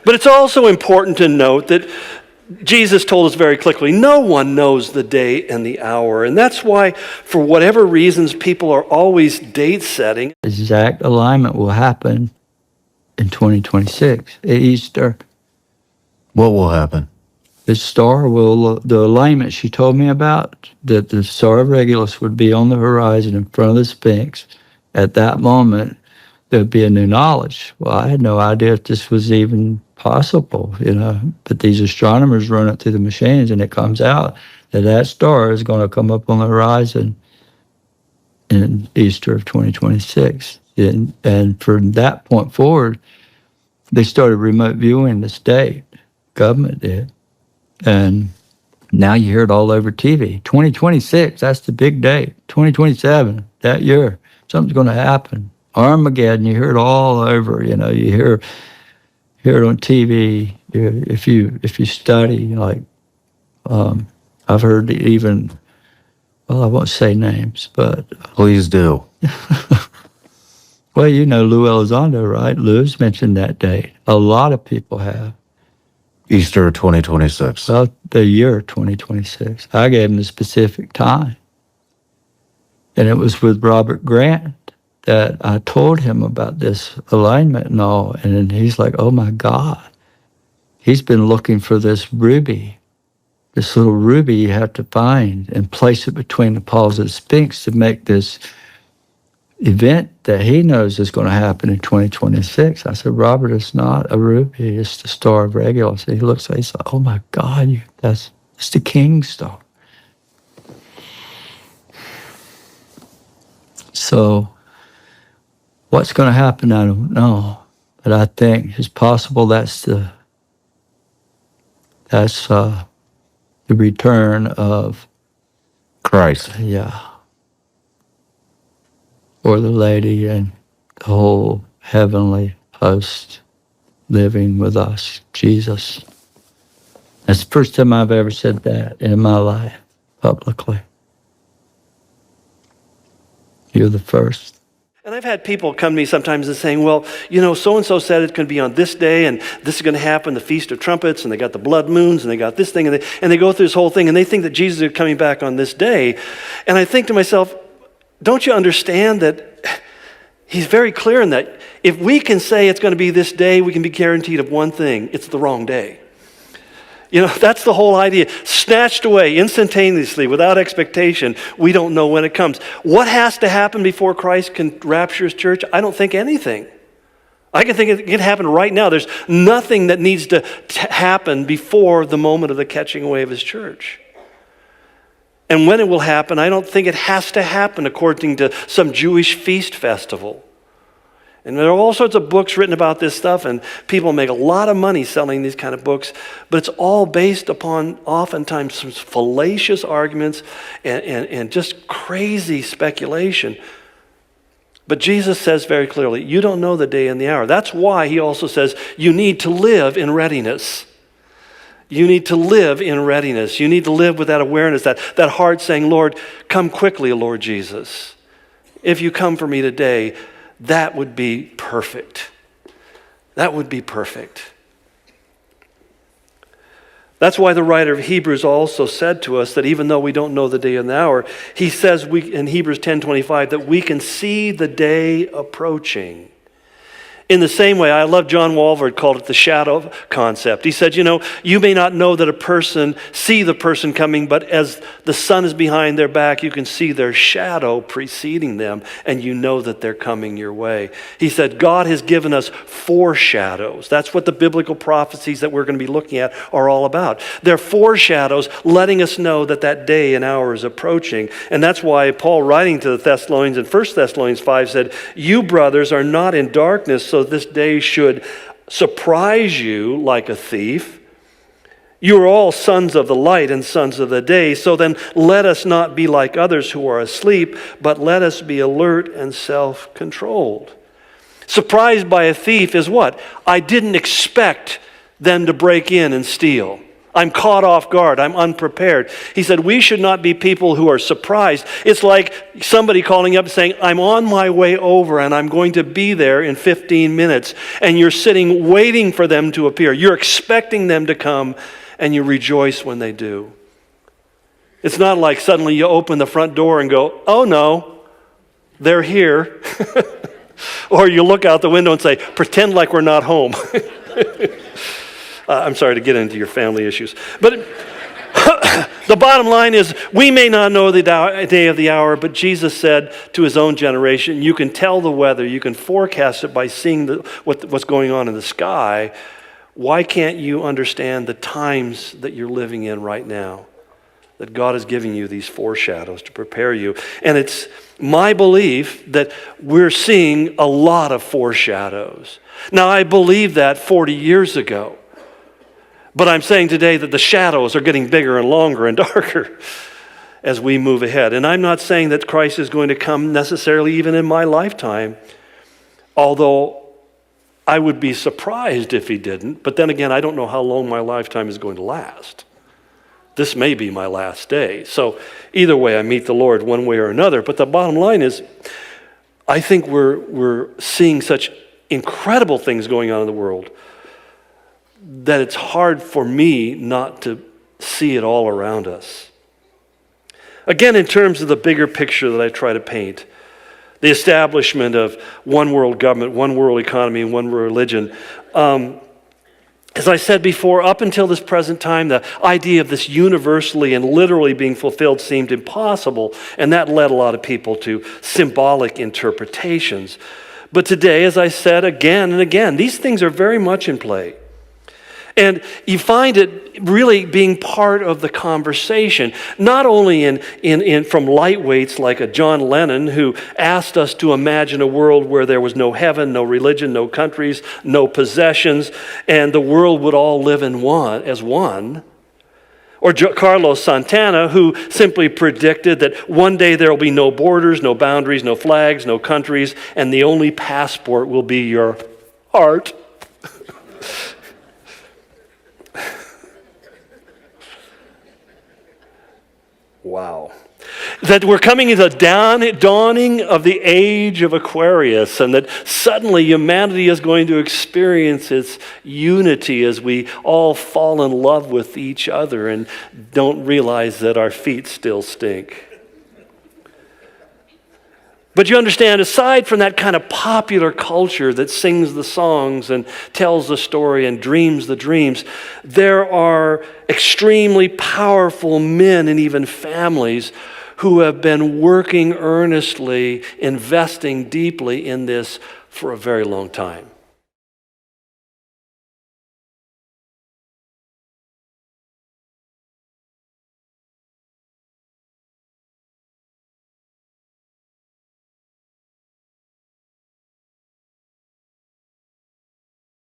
But it's also important to note that Jesus told us very clearly, no one knows the day and the hour. And that's why, for whatever reasons, people are always date setting. Exact alignment will happen in 2026 at Easter. What will happen? The alignment she told me about, that the Star of Regulus would be on the horizon in front of the Sphinx. At that moment, there'd be a new knowledge. Well, I had no idea if this was even possible, but these astronomers run it through the machines, and it comes out that star is going to come up on the horizon in Easter of 2026. And from that point forward, they started remote viewing the state. Government did. And now you hear it all over TV. 2026, that's the big date. 2027, that year, something's going to happen. Armageddon, you hear it all over. You hear it on TV. If you study, like I've heard even. Well, I won't say names, but please do. Well, Lou Elizondo, right? Lou's mentioned that date. A lot of people have. Easter 2026. Well, the year 2026. I gave him the specific time. And it was with Robert Grant that I told him about this alignment and all. And then he's like, oh my God. He's been looking for this ruby. This little ruby you have to find and place it between the paws of the Sphinx to make this event that he knows is going to happen in 2026. I said, Robert, it's not a ruby, it's the Star of Regulus. And he looks at me, he's like, oh my God, it's the King Star. So what's going to happen, I don't know. But I think it's possible that's the return of Christ. Yeah. Or the lady and the whole heavenly host living with us, Jesus. That's the first time I've ever said that in my life, publicly. You're the first. And I've had people come to me sometimes and saying, well, so-and-so said it's going to be on this day, and this is going to happen, the Feast of Trumpets, and they got the blood moons, and they got this thing, and they go through this whole thing, and they think that Jesus is coming back on this day. And I think to myself, don't you understand that he's very clear in that if we can say it's going to be this day, we can be guaranteed of one thing: it's the wrong day. That's the whole idea. Snatched away instantaneously without expectation. We don't know when it comes. What has to happen before Christ can rapture his church? I don't think anything. I can think it can happen right now. There's nothing that needs to happen before the moment of the catching away of his church. And when it will happen, I don't think it has to happen according to some Jewish feast festival. And there are all sorts of books written about this stuff, and people make a lot of money selling these kind of books, but it's all based upon oftentimes some fallacious arguments and just crazy speculation. But Jesus says very clearly, you don't know the day and the hour. That's why he also says you need to live in readiness. You need to live in readiness. You need to live with that awareness, that heart saying, Lord, come quickly, Lord Jesus. If you come for me today, that would be perfect. That would be perfect. That's why the writer of Hebrews also said to us that even though we don't know the day and the hour, he says in Hebrews 10:25 that we can see the day approaching. In the same way, I love John Walvoord called it the shadow concept. He said, you may not know that see the person coming, but as the sun is behind their back, you can see their shadow preceding them, and you know that they're coming your way. He said, God has given us foreshadows. That's what the biblical prophecies that we're going to be looking at are all about. They're foreshadows letting us know that that day and hour is approaching. And that's why Paul, writing to the Thessalonians in 1 Thessalonians 5, said, you brothers are not in darkness, so this day should surprise you like a thief. You are all sons of the light and sons of the day. So then let us not be like others who are asleep, but let us be alert and self-controlled. Surprised by a thief is what? I didn't expect them to break in and steal. I'm caught off guard. I'm unprepared. He said, we should not be people who are surprised. It's like somebody calling up saying, I'm on my way over and I'm going to be there in 15 minutes. And you're sitting waiting for them to appear. You're expecting them to come and you rejoice when they do. It's not like suddenly you open the front door and go, oh no, they're here. Or you look out the window and say, pretend like we're not home. I'm sorry to get into your family issues. But the bottom line is, we may not know the day of the hour, but Jesus said to his own generation, you can tell the weather, you can forecast it by seeing what's going on in the sky. Why can't you understand the times that you're living in right now? That God is giving you these foreshadows to prepare you. And it's my belief that we're seeing a lot of foreshadows. Now, I believed that 40 years ago. But I'm saying today that the shadows are getting bigger and longer and darker as we move ahead. And I'm not saying that Christ is going to come necessarily even in my lifetime, although I would be surprised if he didn't. But then again, I don't know how long my lifetime is going to last. This may be my last day. So either way, I meet the Lord one way or another. But the bottom line is, I think we're seeing such incredible things going on in the world that it's hard for me not to see it all around us. Again, in terms of the bigger picture that I try to paint, the establishment of one world government, one world economy, and one religion, as I said before, up until this present time, the idea of this universally and literally being fulfilled seemed impossible, and that led a lot of people to symbolic interpretations. But today, as I said again and again, these things are very much in play. And you find it really being part of the conversation, not only in from lightweights like a John Lennon who asked us to imagine a world where there was no heaven, no religion, no countries, no possessions, and the world would all live in as one. Or Carlos Santana, who simply predicted that one day there will be no borders, no boundaries, no flags, no countries, and the only passport will be your heart. Wow. That we're coming into the dawning of the age of Aquarius, and that suddenly humanity is going to experience its unity as we all fall in love with each other and don't realize that our feet still stink. But you understand, aside from that kind of popular culture that sings the songs and tells the story and dreams the dreams, there are extremely powerful men and even families who have been working earnestly, investing deeply in this for a very long time.